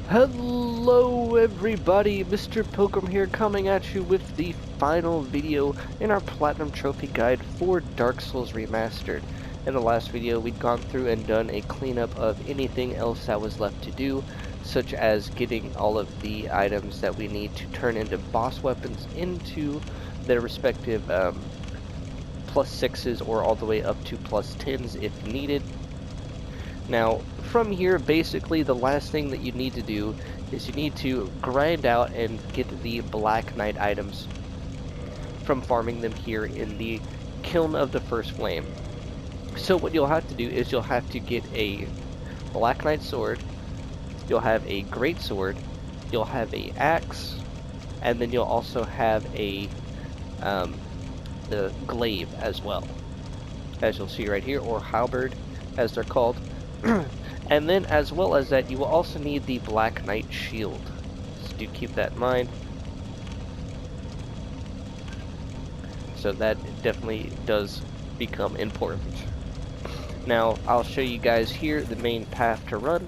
Hello everybody, Mr. Pilgrim here coming at you with the final video in our Platinum Trophy Guide for Dark Souls Remastered. In the last video we'd gone through and done a cleanup of anything else that was left to do, such as getting all of the items that we need to turn into boss weapons into their respective +6s or all the way up to +10s if needed. Now, from here, basically, the last thing that you need to do is you need to grind out and get the Black Knight items from farming them here in the Kiln of the First Flame. So what you'll have to do is you'll have to get a Black Knight sword, you'll have a great sword, you'll have a axe, and then you'll also have a the glaive as well, as you'll see right here, or halberd as they're called. And then, as well as that, you will also need the Black Knight shield. So do keep that in mind. So that definitely does become important. Now, I'll show you guys here the main path to run,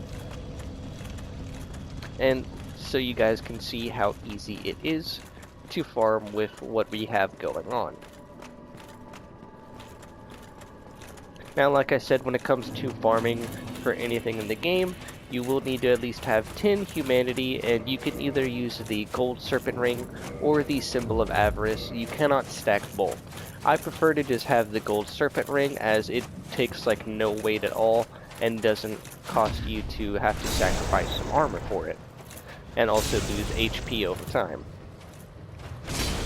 and so you guys can see how easy it is to farm with what we have going on. Now, like I said, when it comes to farming for anything in the game, you will need to at least have 10 humanity, and you can either use the gold serpent ring or the symbol of avarice. You cannot stack both. I prefer to just have the gold serpent ring, as it takes like no weight at all and doesn't cost you to have to sacrifice some armor for it, and also lose HP over time.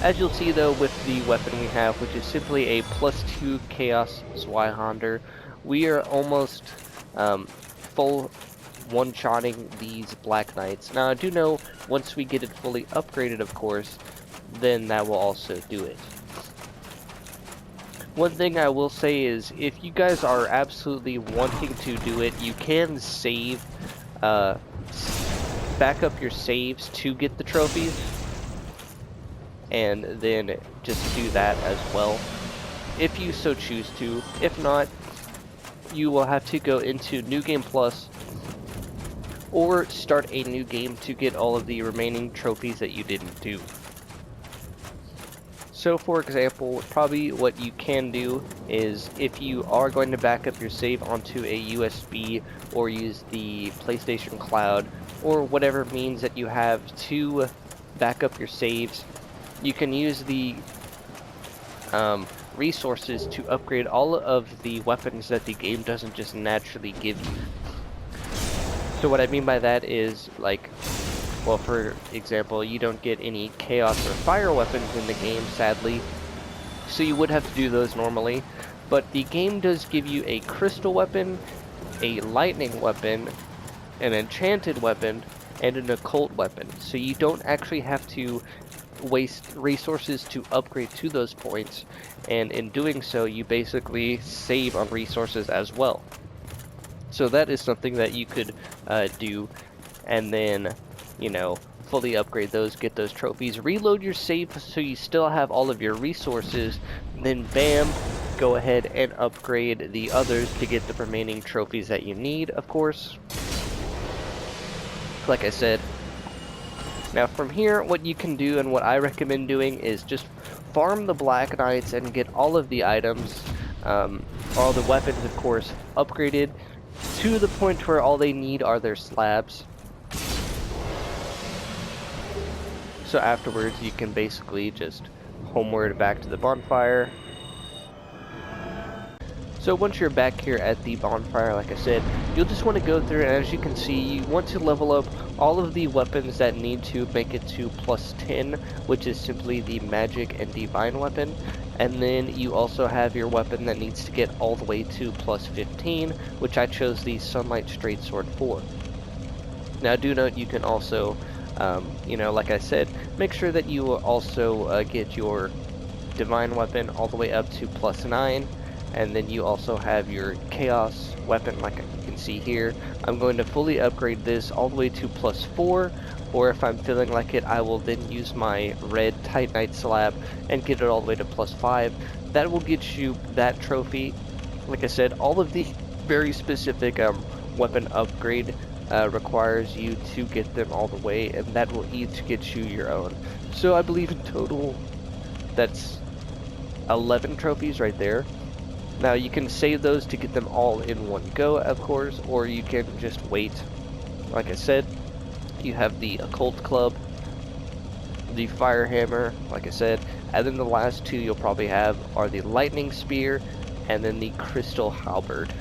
As you'll see though, with the weapon we have, which is simply a +2 Chaos Zweihander, we are almost full one-shotting these Black Knights. Now I do know once we get it fully upgraded, of course, then that will also do it. One thing I will say is, if you guys are absolutely wanting to do it, you can save, back up your saves to get the trophies, and then just do that as well, if you so choose to. If not, you will have to go into New Game Plus, or start a new game to get all of the remaining trophies that you didn't do. So for example, probably what you can do is, if you are going to back up your save onto a USB or use the PlayStation Cloud or whatever means that you have to back up your saves, you can use the resources to upgrade all of the weapons that the game doesn't just naturally give you. So what I mean by that is, like, well, for example, you don't get any chaos or fire weapons in the game, sadly, so you would have to do those normally, but the game does give you a crystal weapon, a lightning weapon, an enchanted weapon, and an occult weapon, so you don't actually have to waste resources to upgrade to those points, and in doing so you basically save on resources as well. So that is something that you could do, and then, you know, fully upgrade those, get those trophies, reload your save so you still have all of your resources, then bam, go ahead and upgrade the others to get the remaining trophies that you need, of course, like I said. Now from here, what you can do, and what I recommend doing, is just farm the Black Knights and get all of the items, all the weapons of course, upgraded to the point where all they need are their slabs. So afterwards you can basically just homeward back to the bonfire. So once you're back here at the bonfire, like I said, you'll just want to go through, and as you can see, you want to level up all of the weapons that need to make it to +10, which is simply the magic and divine weapon, and then you also have your weapon that needs to get all the way to +15, which I chose the Sunlight Straight Sword for. Now do note, you can also, you know, like I said, make sure that you also get your divine weapon all the way up to +9, and then you also have your chaos weapon, like you can see here. I'm going to fully upgrade this all the way to +4, or if I'm feeling like it, I will then use my red Titanite slab and get it all the way to +5. That will get you that trophy. Like I said, all of the very specific weapon upgrade requires you to get them all the way, and that will each get you your own. So I believe in total that's 11 trophies right there. Now you can save those to get them all in one go, of course, or you can just wait. Like I said, you have the Occult Club, the Fire Hammer, like I said, and then the last two you'll probably have are the Lightning Spear and then the Crystal Halberd.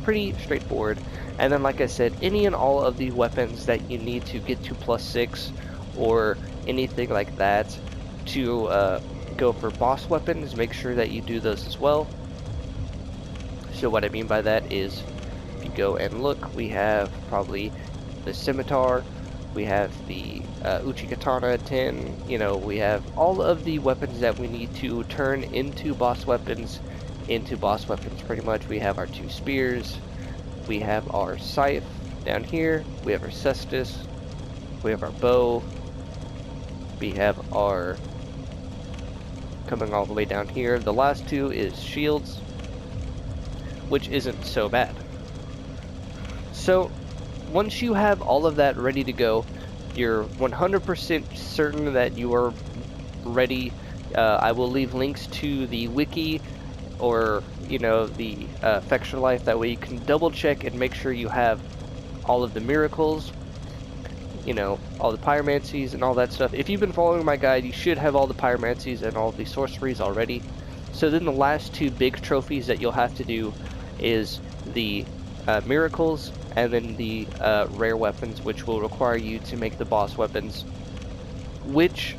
Pretty straightforward. And then, like I said, any and all of the weapons that you need to get to +6 or anything like that to go for boss weapons, make sure that you do those as well. So what I mean by that is, if you go and look, we have probably the Scimitar, we have the Uchi-Katana 10, you know, we have all of the weapons that we need to turn into boss weapons pretty much. We have our 2 spears, we have our scythe down here, we have our cestus, we have our bow, we have our, coming all the way down here, the last 2 is shields, which isn't so bad. So once you have all of that ready to go, you're 100% certain that you are ready. I will leave links to the wiki or, you know, the Fextra Life, that way you can double check and make sure you have all of the miracles, you know, all the pyromancies and all that stuff. If you've been following my guide, you should have all the pyromancies and all the sorceries already. So then the last 2 big trophies that you'll have to do is the miracles and then the rare weapons, which will require you to make the boss weapons, which,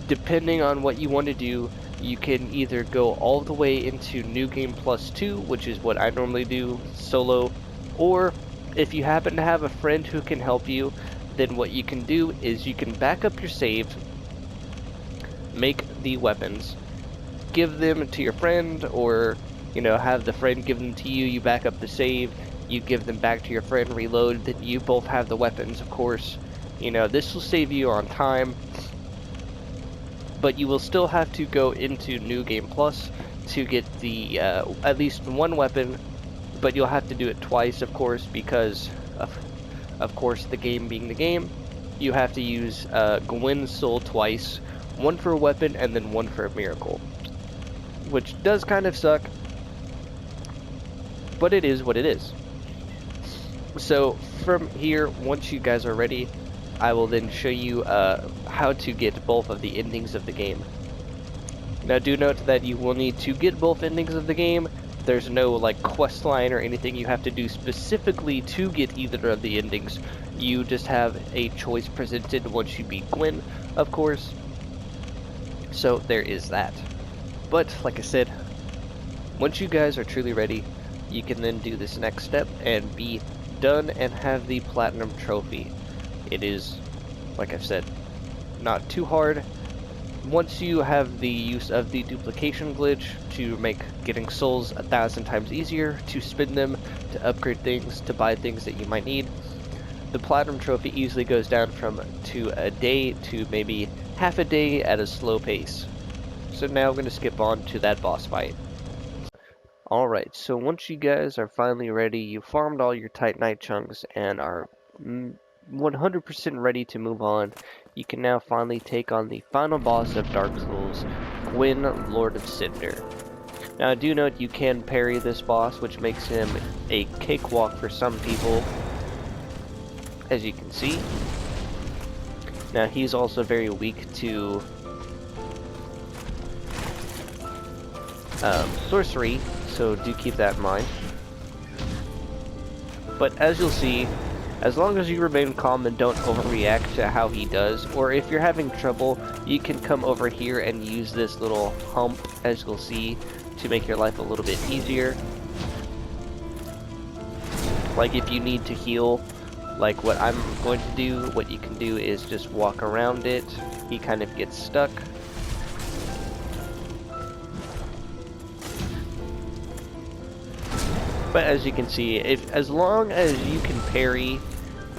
depending on what you want to do, you can either go all the way into New Game +2, which is what I normally do solo, or if you happen to have a friend who can help you, then what you can do is you can back up your save, make the weapons, give them to your friend, or, you know, have the friend give them to you, you back up the save, you give them back to your friend, reload, then you both have the weapons, of course. You know, this will save you on time, but you will still have to go into New Game Plus to get the at least one weapon, but you'll have to do it twice, of course, because of course, the game being the game, you have to use Gwyn's soul twice, one for a weapon and then one for a miracle, which does kind of suck, but it is what it is. So from here, once you guys are ready, I will then show you how to get both of the endings of the game. Now do note that you will need to get both endings of the game. There's no like quest line or anything you have to do specifically to get either of the endings. You just have a choice presented once you beat Gwyn, of course. So there is that. But like I said, once you guys are truly ready, you can then do this next step and be done and have the platinum trophy. It is, like I've said, not too hard. Once you have the use of the duplication glitch to make getting souls 1,000 times easier, to spend them, to upgrade things, to buy things that you might need, the platinum trophy easily goes down from a day to maybe half a day at a slow pace. So now I'm going to skip on to that boss fight. Alright, so once you guys are finally ready, you farmed all your Titanite chunks and are 100% ready to move on, you can now finally take on the final boss of Dark Souls, Gwyn, Lord of Cinder. Now do note you can parry this boss, which makes him a cakewalk for some people, as you can see. Now he's also very weak to sorcery, so do keep that in mind. But as you'll see, as long as you remain calm and don't overreact to how he does, or if you're having trouble, you can come over here and use this little hump, as you'll see, to make your life a little bit easier. Like if you need to heal, like what I'm going to do, what you can do is just walk around it. He kind of gets stuck. But as you can see, as long as you can parry,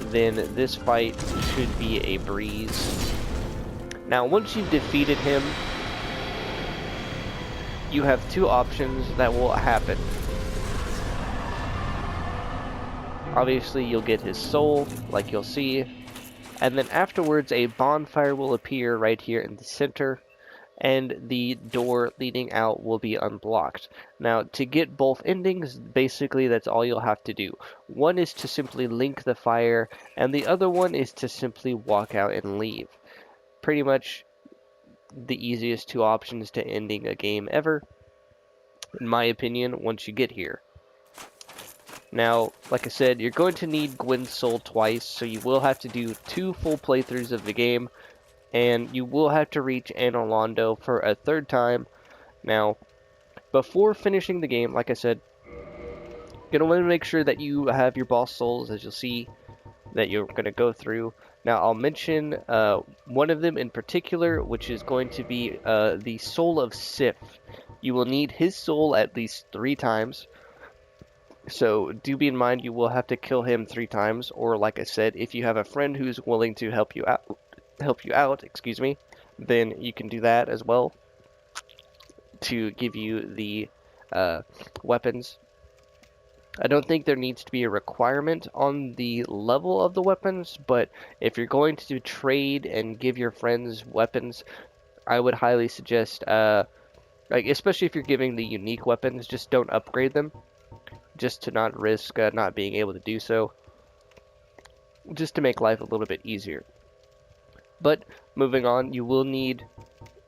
then this fight should be a breeze. Now, once you've defeated him, you have two options that will happen. Obviously, you'll get his soul, like you'll see, and then afterwards a bonfire will appear right here in the center, and the door leading out will be unblocked. Now, to get both endings, basically that's all you'll have to do. One is to simply link the fire, and the other one is to simply walk out and leave. Pretty much the easiest two options to ending a game ever, in my opinion, once you get here. Now, like I said, you're going to need Gwyn's soul twice, so you will have to do 2 full playthroughs of the game, and you will have to reach Anor Londo for a 3rd time. Now, before finishing the game, like I said, you're going to want to make sure that you have your boss souls, as you'll see, that you're going to go through. Now, I'll mention one of them in particular, which is going to be the Soul of Sif. You will need his soul at least 3 times. So do be in mind you will have to kill him 3 times, or like I said, if you have a friend who's willing to help you out, excuse me, then you can do that as well to give you the weapons. I don't think there needs to be a requirement on the level of the weapons, but if you're going to trade and give your friends weapons, I would highly suggest, like especially if you're giving the unique weapons, just don't upgrade them, just to not risk not being able to do so, just to make life a little bit easier. But moving on, you will need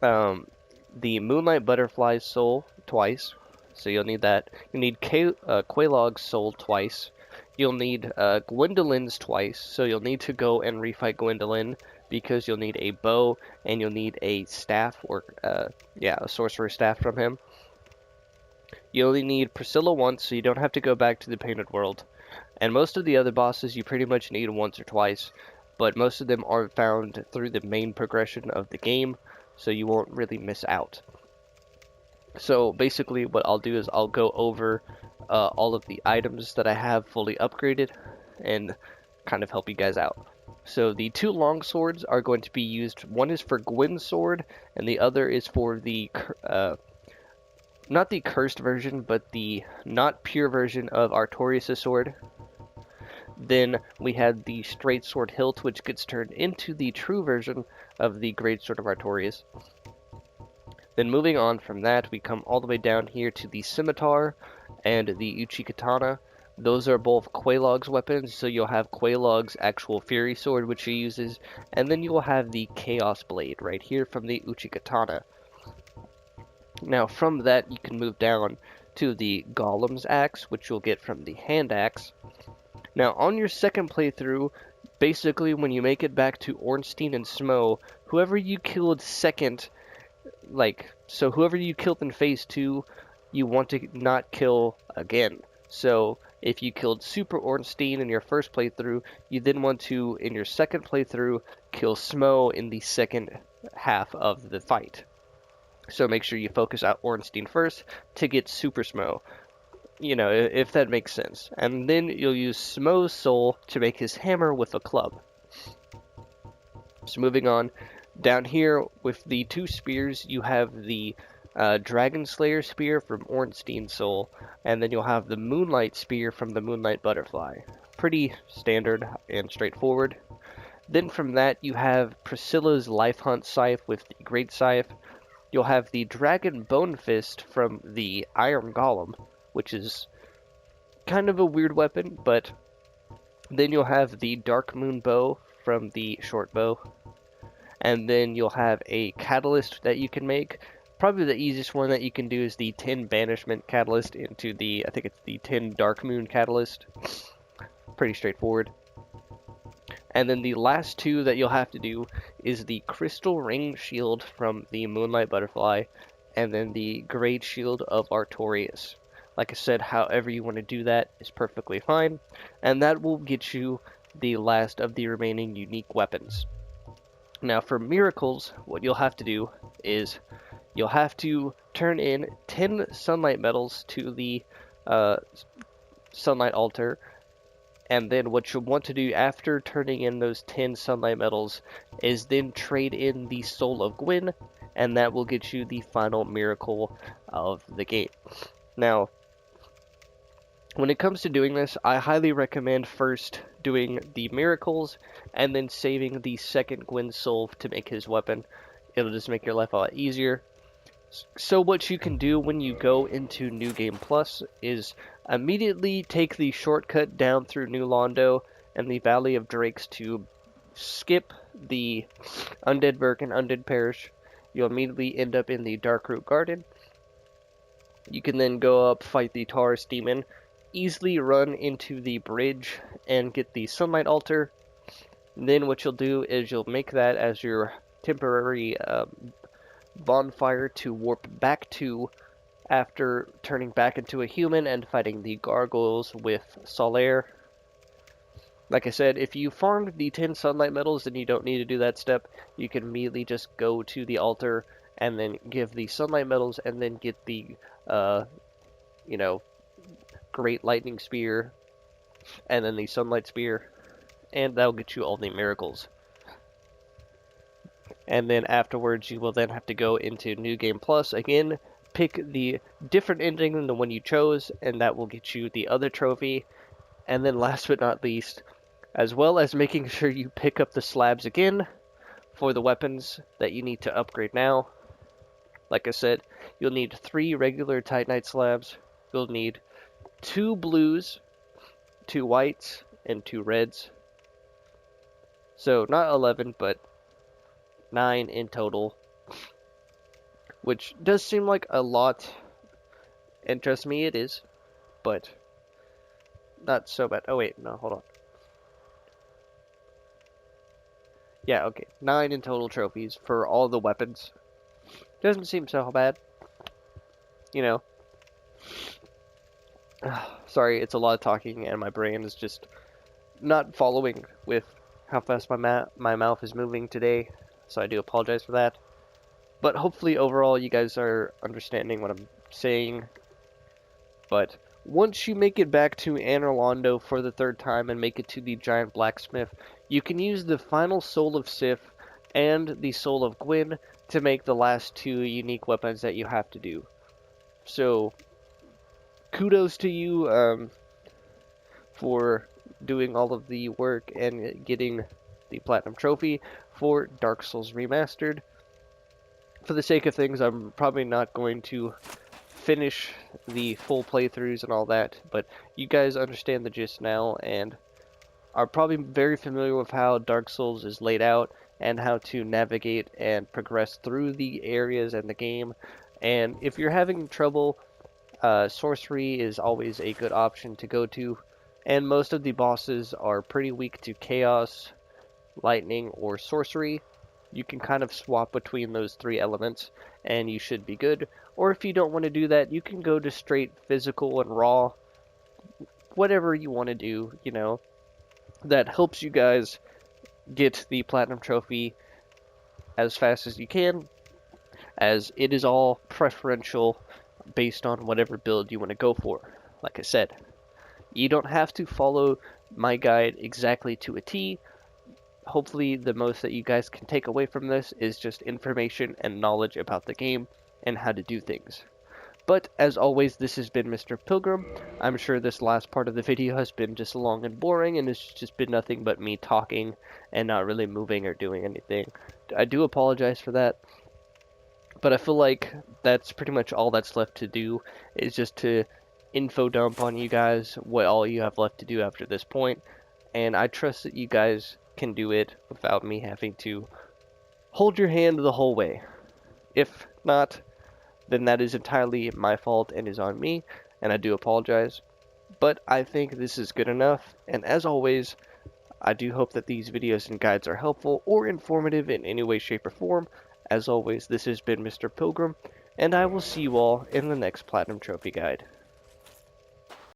the Moonlight Butterfly's soul twice, so you'll need that. You need Quelaag's soul twice. You'll need Gwendolyn's twice, so you'll need to go and refight Gwendolyn, because you'll need a bow, and you'll need a staff, or a sorcerer staff from him. You only need Priscilla once, so you don't have to go back to the Painted World. And most of the other bosses you pretty much need once or twice, but most of them are found through the main progression of the game, so you won't really miss out. So basically what I'll do is I'll go over all of the items that I have fully upgraded and kind of help you guys out. So the 2 long swords are going to be used. One is for Gwyn's sword, and the other is for the not the cursed version, but the not pure version of Artorias' sword. Then we had the straight sword hilt, which gets turned into the true version of the great sword of Artorias. Then moving on from that, we come all the way down here to the scimitar and the Uchi-Katana. Those are both Quelaag's weapons, so you'll have Quelaag's actual Fury Sword, which he uses, and then you'll have the Chaos Blade right here from the Uchi-Katana. Now from that, you can move down to the Golem's Axe, which you'll get from the Hand Axe. Now on your second playthrough, basically when you make it back to Ornstein and Smough, whoever you killed second, so whoever you killed in phase 2, you want to not kill again. So if you killed Super Ornstein in your first playthrough, you then want to, in your second playthrough, kill Smough in the second half of the fight. So make sure you focus out Ornstein first to get Super Smough. You know, if that makes sense. And then you'll use Smough's soul to make his hammer with a club. So moving on, down here with the 2 spears, you have the Dragon Slayer spear from Ornstein's soul, and then you'll have the Moonlight spear from the Moonlight Butterfly. Pretty standard and straightforward. Then from that, you have Priscilla's Life Hunt scythe with the Great Scythe. You'll have the Dragon Bone Fist from the Iron Golem, which is kind of a weird weapon, but then you'll have the Dark Moon Bow from the Short Bow, and then you'll have a Catalyst that you can make. Probably the easiest one that you can do is the 10 Banishment Catalyst into the, I think it's the 10 Dark Moon Catalyst. Pretty straightforward. And then the last 2 that you'll have to do is the Crystal Ring Shield from the Moonlight Butterfly, and then the Great Shield of Artorias. Like I said, however you want to do that is perfectly fine, and that will get you the last of the remaining unique weapons. Now for miracles, what you'll have to do is you'll have to turn in 10 sunlight medals to the sunlight altar, and then what you'll want to do after turning in those 10 sunlight medals is then trade in the soul of Gwyn, and that will get you the final miracle of the game. Now, When it comes to doing this, I highly recommend first doing the miracles and then saving the second Gwyn soul to make his weapon. It'll just make your life a lot easier. So what you can do when you go into New Game Plus is immediately take the shortcut down through New Londo and the Valley of Drakes to skip the Undead Burg and Undead Parish. You'll immediately end up in the Darkroot Garden. You can then go up, fight the Taurus Demon, easily run into the bridge and get the Sunlight Altar. Then what you'll do is you'll make that as your temporary bonfire to warp back to after turning back into a human and fighting the gargoyles with Solaire. Like I said, if you farmed the 10 sunlight medals, then you don't need to do that step. You can immediately just go to the altar and then give the sunlight medals and then get the, great lightning spear and then the sunlight spear, and that'll get you all the miracles. And then afterwards, you will then have to go into New Game Plus again, pick the different ending than the one you chose, and that will get you the other trophy. And then last but not least, as well as making sure you pick up the slabs again for the weapons that you need to upgrade now. Like I said, you'll need 3 regular Titanite slabs, you'll need 2 blues, 2 whites, and 2 reds. So not 11, but 9 in total, which does seem like a lot, and trust me, it is, but not so bad. Oh wait, no, hold on. Yeah, okay, 9 in total trophies for all the weapons. Doesn't seem so bad, you know. Sorry, it's a lot of talking, and my brain is just not following with how fast my mouth is moving today. So I do apologize for that. But hopefully overall you guys are understanding what I'm saying. But once you make it back to Anor Londo for the 3rd time and make it to the giant blacksmith, you can use the final soul of Sif and the soul of Gwyn to make the last 2 unique weapons that you have to do. So kudos to you for doing all of the work and getting the Platinum Trophy for Dark Souls Remastered. For the sake of things, I'm probably not going to finish the full playthroughs and all that, but you guys understand the gist now and are probably very familiar with how Dark Souls is laid out and how to navigate and progress through the areas and the game. And if you're having trouble, sorcery is always a good option to go to, and most of the bosses are pretty weak to chaos, lightning, or sorcery. You can kind of swap between those 3 elements and you should be good. Or if you don't want to do that, you can go to straight physical and raw. Whatever you want to do, you know, that helps you guys get the Platinum Trophy as fast as you can, as it is all preferential based on whatever build you want to go for. Like I said, you don't have to follow my guide exactly to a T. Hopefully the most that you guys can take away from this is just information and knowledge about the game and how to do things. But as always, this has been Mr. Pilgrim. I'm sure this last part of the video has been just long and boring, and it's just been nothing but me talking and not really moving or doing anything. I do apologize for that, but I feel like that's pretty much all that's left to do, is just to info dump on you guys what all you have left to do after this point, and I trust that you guys can do it without me having to hold your hand the whole way. If not, then that is entirely my fault and is on me, and I do apologize. But I think this is good enough, and as always, I do hope that these videos and guides are helpful or informative in any way, shape, or form. As always, this has been Mr. Pilgrim, and I will see you all in the next Platinum Trophy guide.